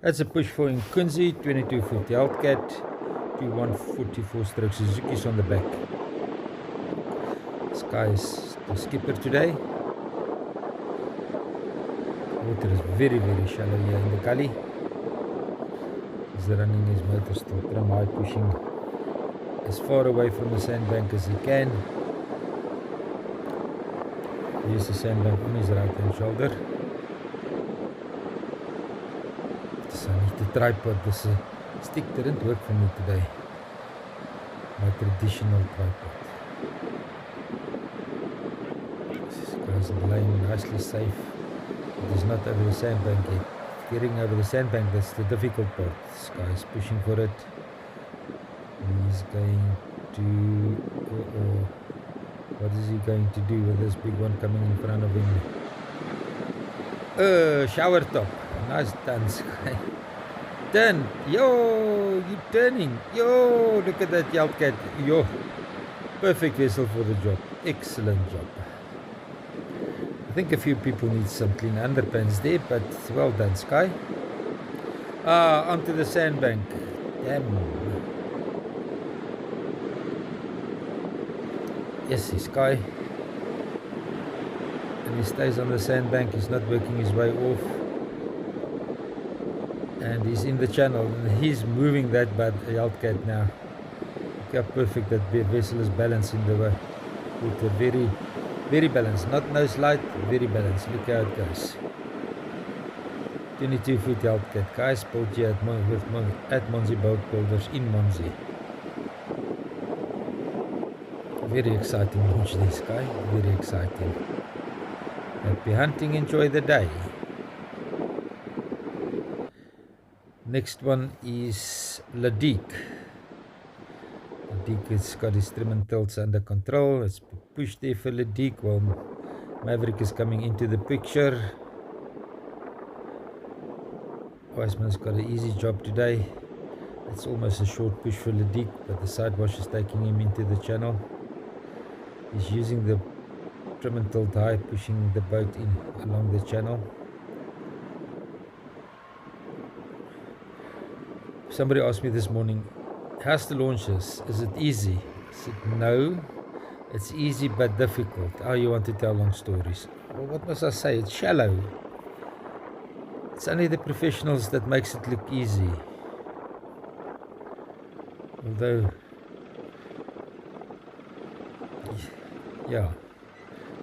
That's a push for Inkunzi, 22-foot Hellcat, 2144 stroke Suzuki's on the back. Sky is the skipper today. Water is very, very shallow here in the gully. He's running his motor still trim high, pushing as far away from the sandbank as he can. Here's the sandbank on his right hand shoulder. So I need the tripod. This stick didn't work for me today. My traditional tripod. This guy's laying nicely safe. It is not over the sandbank yet. Getting over the sandbank, that's the difficult part. This guy is pushing for it. He's going to... what is he going to do with this big one coming in front of him? Shower top. Nice done, Sky. Turn. Yo, you're turning. Yo, look at that Hellcat. Yo, perfect vessel for the job. Excellent job. I think a few people need some clean underpants there, but well done, Sky. Onto the sandbank. Damn. Yes, he's Sky. And he stays on the sandbank. He's not working his way off. And he's in the channel. And he's moving that bad Hellcat now. Look how perfect that vessel is balanced in the water. Very, very balanced. Not no slide, very balanced. Look how it goes. 22-foot Hellcat. Guys, built here at Monzi Boat Builders in Monzi. Very exciting launch this guy. Very exciting. Happy hunting. Enjoy the day. Next one is Digue. Digue has got his trim and tilts under control. It's pushed there for Digue while Maverick is coming into the picture. Wiseman's got an easy job today. It's almost a short push for Digue, but the sidewash is taking him into the channel. He's using the trim and tilt high, pushing the boat in along the channel. Somebody asked me this morning, how's the launches? Is it easy? I said, no, it's easy but difficult. How you want to tell long stories? Well, what must I say? It's shallow. It's only the professionals that makes it look easy. Although, yeah,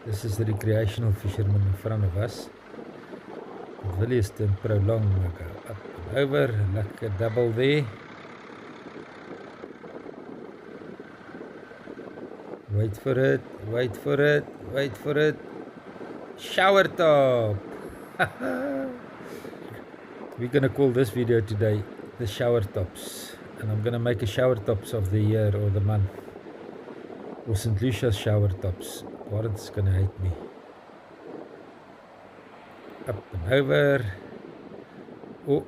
this is the recreational fisherman in front of us. But Willie is to prolong. Go up and over, like a double there. Wait for it, wait for it, wait for it. Shower top! We're going to call this video today the shower tops. And I'm going to make a shower tops of the year or the month. Or St. Lucia's shower tops. Warren's going to hate me. Up and over. Oh.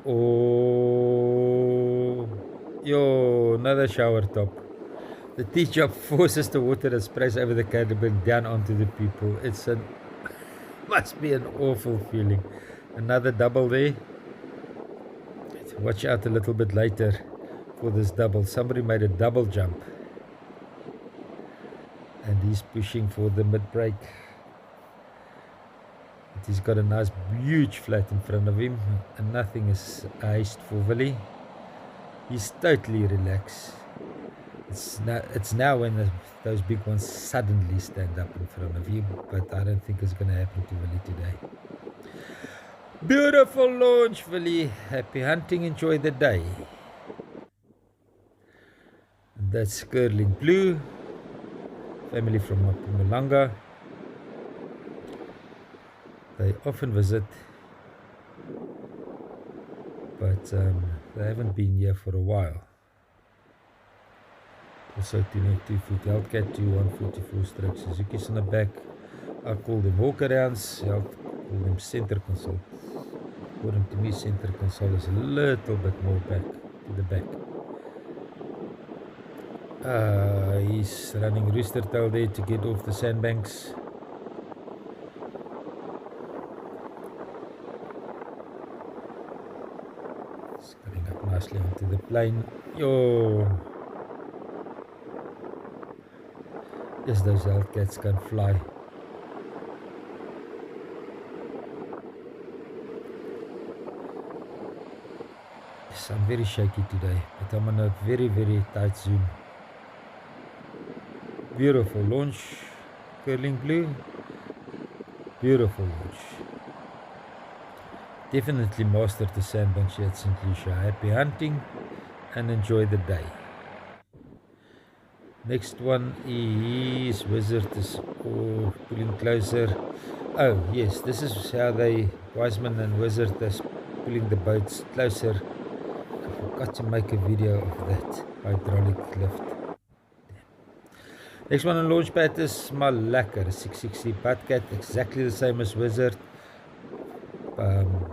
Yo, another shower top. The T-chop forces the water that sprays over the cabin down onto the people. It's an must be an awful feeling. Another double there. Watch out a little bit later for this double. Somebody made a double jump. And he's pushing for the mid-break. He's got a nice huge flat in front of him. And nothing is iced for Willie. He's totally relaxed. It's now when those big ones suddenly stand up in front of you. But I don't think it's going to happen to Willie today. Beautiful launch, Willie. Happy hunting. Enjoy the day. That's Girdling Blue. Family from Mpumalanga. They often visit. But they haven't been here for a while. Also 22-foot Hellcat, 2144 stroke Suzuki's on the back. I call them walk-arounds. I'll call them center console. According to me, center console is a little bit more back to the back. He's running rooster tail there to get off the sandbanks. nicely onto the plane. Yo! Yes, those Hellcats can fly. Yes, I'm very shaky today, but I'm on a very, very tight zoom. Beautiful launch, Girdling Blue. Beautiful launch. Definitely mastered the sandbanks here at St. Lucia. Happy hunting and enjoy the day. Next one is Wizard is pulling closer. Oh yes, this is how Wiseman and Wizard is pulling the boats closer. I forgot to make a video of that hydraulic lift. Next one on launch pad is Smalacer 660 Batcat, exactly the same as Wizard.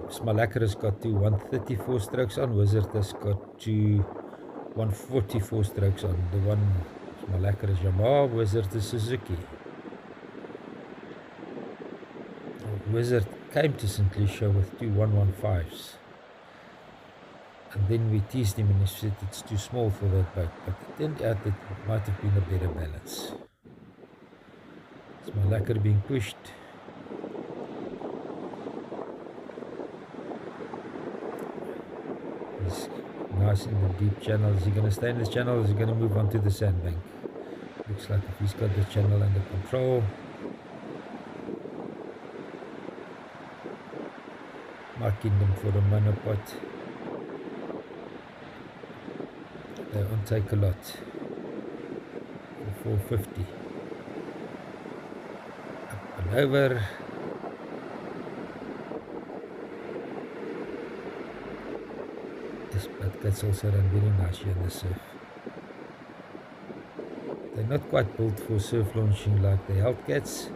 Smalacer has got to 134 strokes on, Wizard has got to 144 strokes on. The one Smalacer is Yamaha, Wizard is Suzuki. Wizard came to St. Lucia with two 115s. And then we teased him and he said it's too small for that boat. But it turned out that it might have been a better balance. Smalacer being pushed. He's nice in the deep channel. Is he going to stay in this channel or is he going to move on to the sandbank? Looks like if he's got the channel under control. Marking them for the monopod. They won't take a lot. For 450. Up and over. This Batcats also run very nice here in the surf. They're not quite built for surf launching like the Hellcats,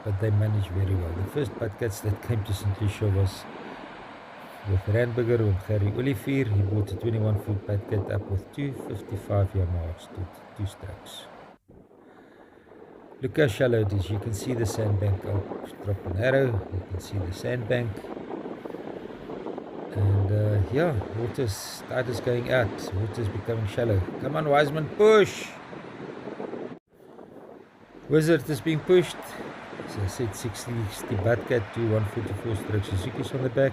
but they manage very well. The first Batcats that came to St. Lucia was with Randburger with Gary Olivier. He bought a 21-foot Batcat up with 255 Yamahas, two strokes. Look how shallow it is. You can see the sandbank. I'll drop an arrow. You can see the sandbank. And yeah, tide is going out. Water's becoming shallow. Come on, Wiseman, push! Wizard is being pushed. As I said, 60 Batcat to 144 stroke Suzuki's on the back.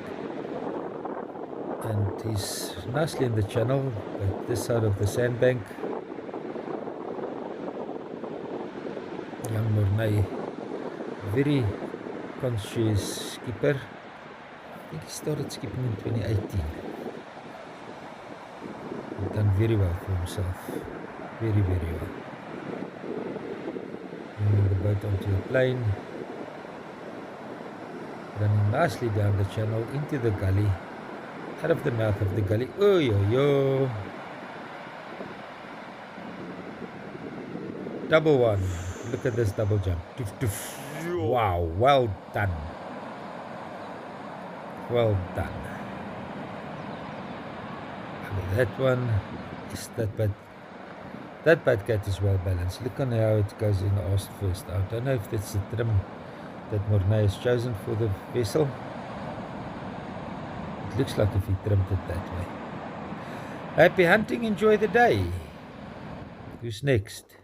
And he's nicely in the channel, but this side of the sandbank. Young Mornay, very conscious skipper. I think he started skipping in 2018. He's done very well for himself. Very, very well. Bringing the boat onto the plane. Running nicely down the channel into the gully. Out of the mouth of the gully. Oh, yo. Double one. Look at this double jump. Doof, doof. Wow, well done. Well done. That one is that Batcat is well balanced. Look on how it goes in the arse first. I don't know if that's the trim that Mornay has chosen for the vessel. It looks like if he trimmed it that way. Happy hunting, enjoy the day. Who's next?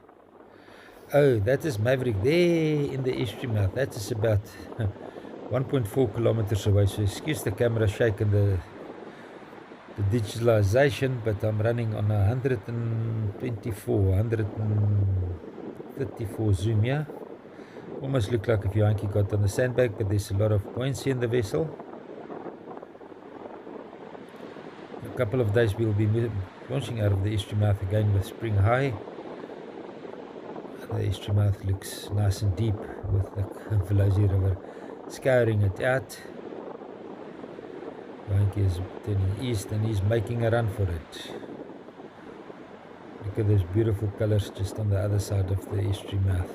Oh, that is Maverick there in the estuary mouth. That is about 1.4 kilometers away. So excuse the camera shake and the digitalization, but I'm running on 134 zoom, yeah. Almost look like if Yankee got on the sandbag, but there's a lot of buoyancy in the vessel. In a couple of days we'll be launching out of the estuary mouth again with spring high. The estuary mouth looks nice and deep with the Veloci River scouring it out. Yankee is turning east and he's making a run for it. Look at those beautiful colors just on the other side of the estuary mouth.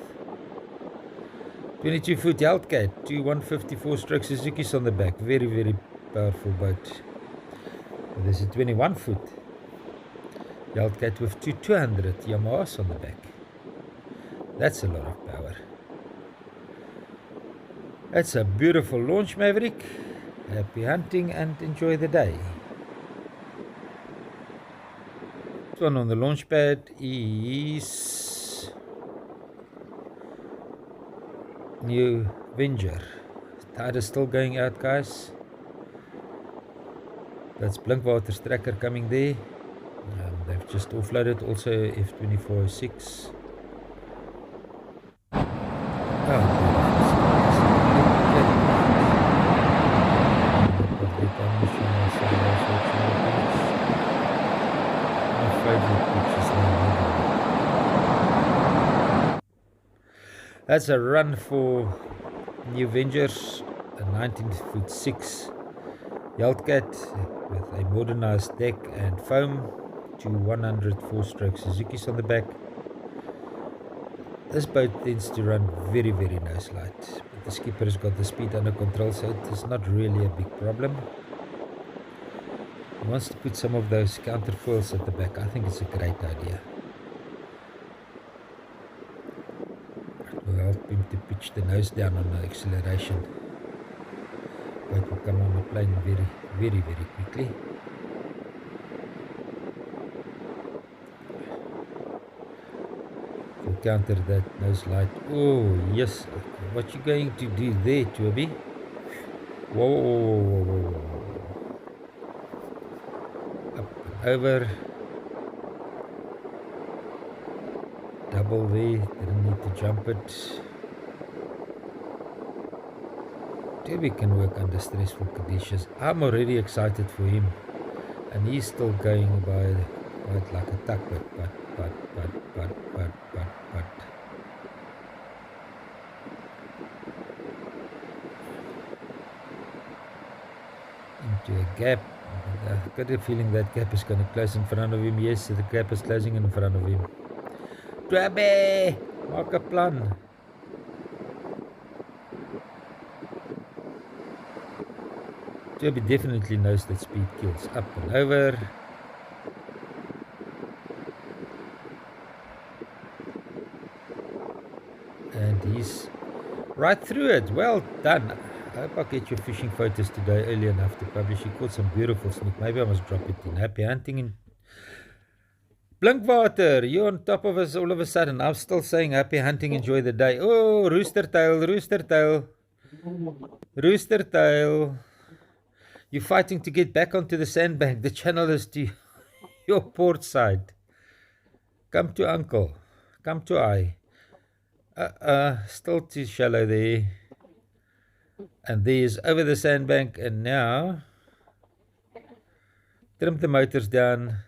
22-foot Hellcat, 154 stroke Suzuki's on the back. Very, very powerful boat. There's a 21-foot Hellcat with 200 Yamahas on the back. That's a lot of power. That's a beautiful launch, Maverick. Happy hunting and enjoy the day. This one on the launch pad is New Venger. Tide is still going out, guys. That's Blinkwater's tracker coming there. They've just offloaded also F2406. That's a run for New Vengers, a 19'6" Yeltcat with a modernized deck and foam, 100 4-stroke Suzuki's on the back. This boat tends to run very, very nose light, but the skipper has got the speed under control, so it is not really a big problem. He wants to put some of those counterfoils at the back. I think it's a great idea. It will help him to pitch the nose down on the acceleration. Boat will come on the plane very, very, very quickly. To counter that nose light. Oh yes, what you going to do there, Toby? Whoa, whoa, whoa, whoa, whoa. Up and over. Double there, didn't need to jump it. Toby can work under stressful conditions. I'm already excited for him, and he's still going by quite like a tugboat, but. Into a gap. I've got a feeling that gap is going to close in front of him. Yes, the gap is closing in front of him. Toby, maak 'n plan. Toby definitely knows that speed kills. Up and over. And he's right through it. Well done. I hope I get your fishing photos today early enough to publish. You caught some beautiful snook. Maybe I must drop it in. Happy hunting in Blinkwater. You're on top of us all of a sudden. I'm still saying happy hunting. Enjoy the day. Oh, rooster tail, rooster tail. Rooster tail. You're fighting to get back onto the sandbank. The channel is to your port side. Come to uncle. Come to I. Still too shallow there. And there's over the sandbank, and now trim the motors down.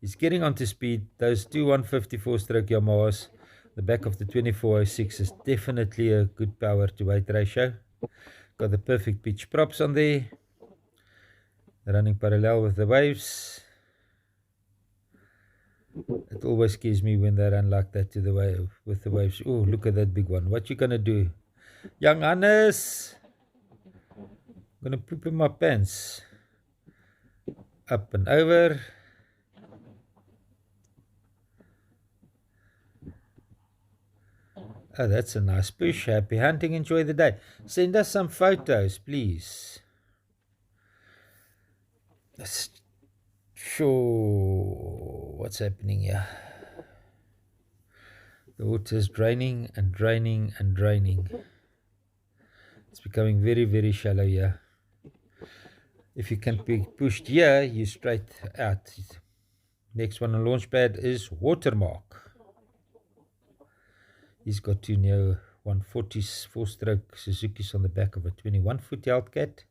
He's getting onto speed. Those two 154-stroke Yamahas, the back of the 2406 is definitely a good power to weight ratio. Got the perfect pitch props on there. Running parallel with the waves. It always scares me when they run like that to the wave with the waves. Oh, look at that big one. What you gonna do? Young Hannes! I'm gonna poop in my pants. Up and over. Oh, that's a nice push. Happy hunting. Enjoy the day. Send us some photos, please. Let's show what's happening here. The water is draining and draining and draining. It's becoming very, very shallow here. If you can be pushed here, you're straight out. Next one on launch pad is Watermark. He's got two new 144-stroke Suzuki's on the back of a 21-foot Yeltcat.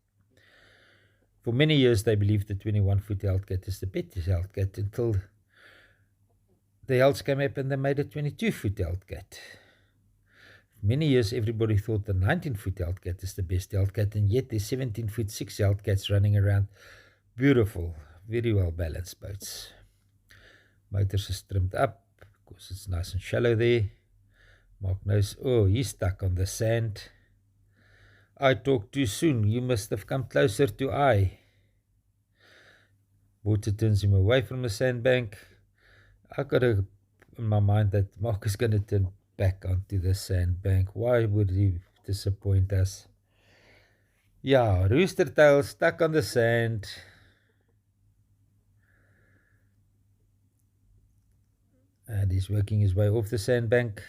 For many years, they believed the 21-foot Yeltcat is the better Yeltcat until the Yelts came up and they made a 22-foot Yeltcat. For many years, everybody thought the 19-foot Yeltcat is the best Yeltcat, and yet there's 17'6" Yeltcats running around. Beautiful, very well balanced boats. Motors is trimmed up because it's nice and shallow there. Mark knows, oh, he's stuck on the sand. I talked too soon. You must have come closer to I. Water turns him away from the sandbank. I got in my mind that Mark is going to turn back onto the sandbank. Why would he disappoint us? Yeah, rooster tail stuck on the sand. And he's working his way off the sandbank.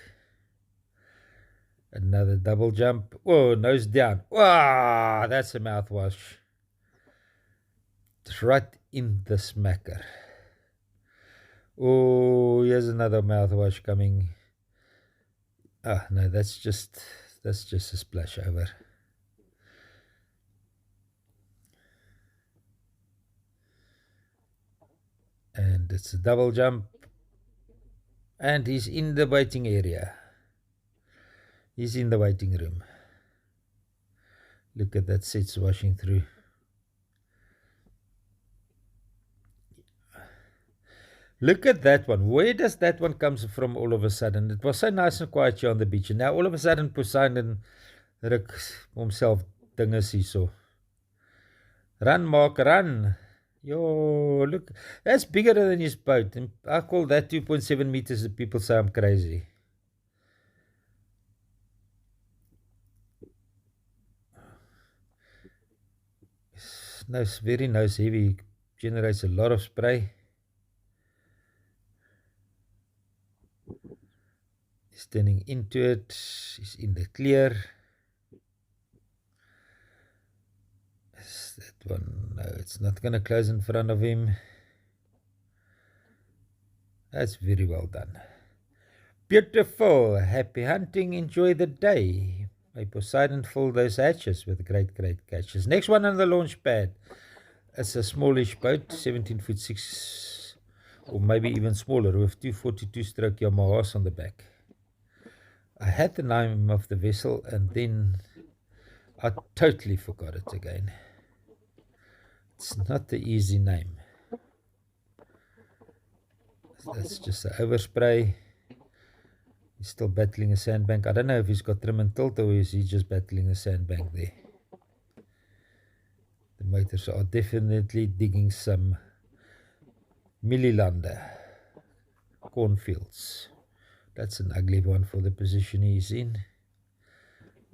Another double jump. Whoa, nose down. Wow, that's a mouthwash. It's right in the smacker. Oh, here's another mouthwash coming. Ah, no, that's just a splash over. And it's a double jump. And he's in the waiting area. He's in the waiting room. Look at that sets washing through. Look at that one. Where does that one come from all of a sudden? It was so nice and quiet here on the beach. And now all of a sudden Poseidon ruk himself dinges hierso. Run, Mark, run. Yo, look. That's bigger than his boat. And I call that 2.7 meters. The people say I'm crazy. It's very nose heavy. Generates a lot of spray. He's turning into it. He's in the clear. Is that one? No, it's not going to close in front of him. That's very well done. Beautiful. Happy hunting. Enjoy the day. May Poseidon fill those hatches with great catches. Next one on the launch pad. It's a smallish boat, 17 foot 6, or maybe even smaller, with 242 stroke Yamahas on the back. I had the name of the vessel and then I totally forgot it again. It's not the easy name. That's just an overspray. He's still battling a sandbank. I don't know if he's got trim and tilt or is he just battling a sandbank there. The motors are definitely digging some millilander cornfields. That's an ugly one for the position he's in.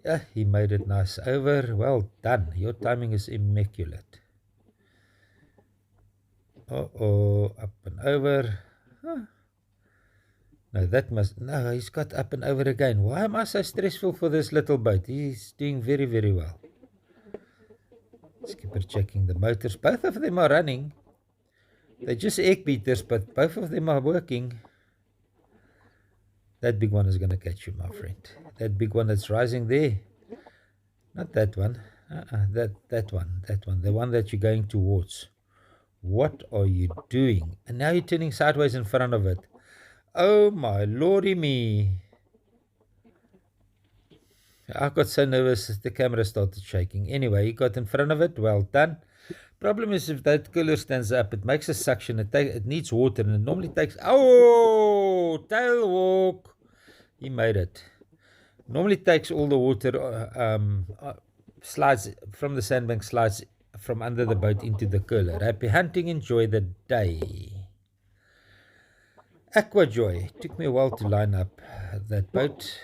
Yeah, he made it nice over. Well done. Your timing is immaculate. Uh-oh, up and over. Huh. No, that must... No, he's got up and over again. Why am I so stressful for this little boat? He's doing very, very well. Skipper checking the motors. Both of them are running. They're just egg beaters, but both of them are working. That big one is going to catch you, my friend. That big one that's rising there. Not that one. That one. The one that you're going towards. What are you doing? And now you're turning sideways in front of it. Oh my lordy me. I got so nervous the camera started shaking. Anyway, you got in front of it. Well done. Problem is if that cooler stands up, it makes a suction. It needs water and it normally takes... Oh! Tail walk. He made it. Normally takes all the water, slides from the sandbank, slides from under the boat into the curler. Happy hunting, enjoy the day. Aqua Joy. Took me a while to line up that boat.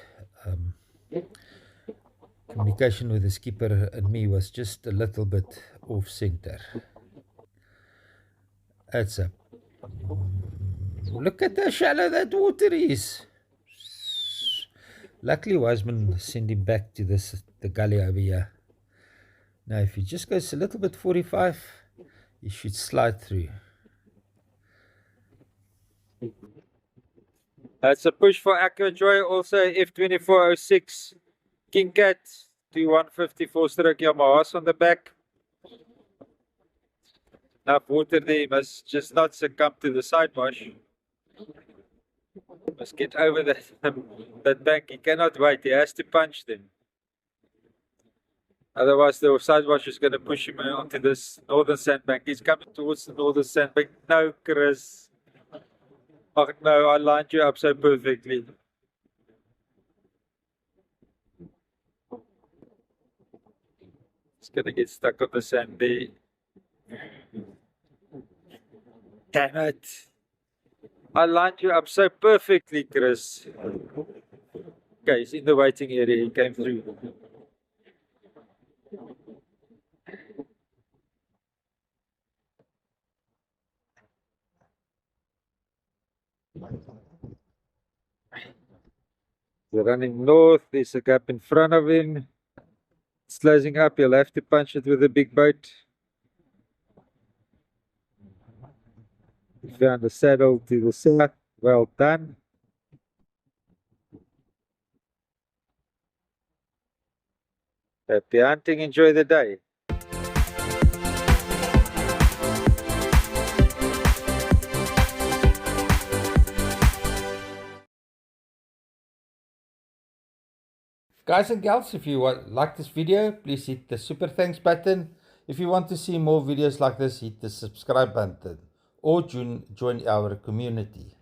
Communication with the skipper and me was just a little bit off center. That's a... Look at how shallow that water is. Luckily, Wiseman sent him back to the gully over here. Now, if he just goes a little bit 45, he should slide through. That's a push for Aqua Joy. Also, F2406 King Cat 2154 stroke Yamahas on the back. Enough water there. He must just not succumb to the sidewash. Must get over that bank. He cannot wait. He has to punch them. Otherwise, the sidewash is going to push him onto this northern sandbank. He's coming towards the northern sandbank. No, Chris. Oh, no, I lined you up so perfectly. It's going to get stuck on the sand there. Damn it. I lined you up so perfectly, Chris. Okay, he's in the waiting area. He came through. You're running north, there's a gap in front of him. It's closing up, you'll have to punch it with a big boat. You found a saddle to the south, well done. Happy hunting, enjoy the day. Guys and gals, if you like this video, please hit the super thanks button. If you want to see more videos like this, hit the subscribe button or join our community.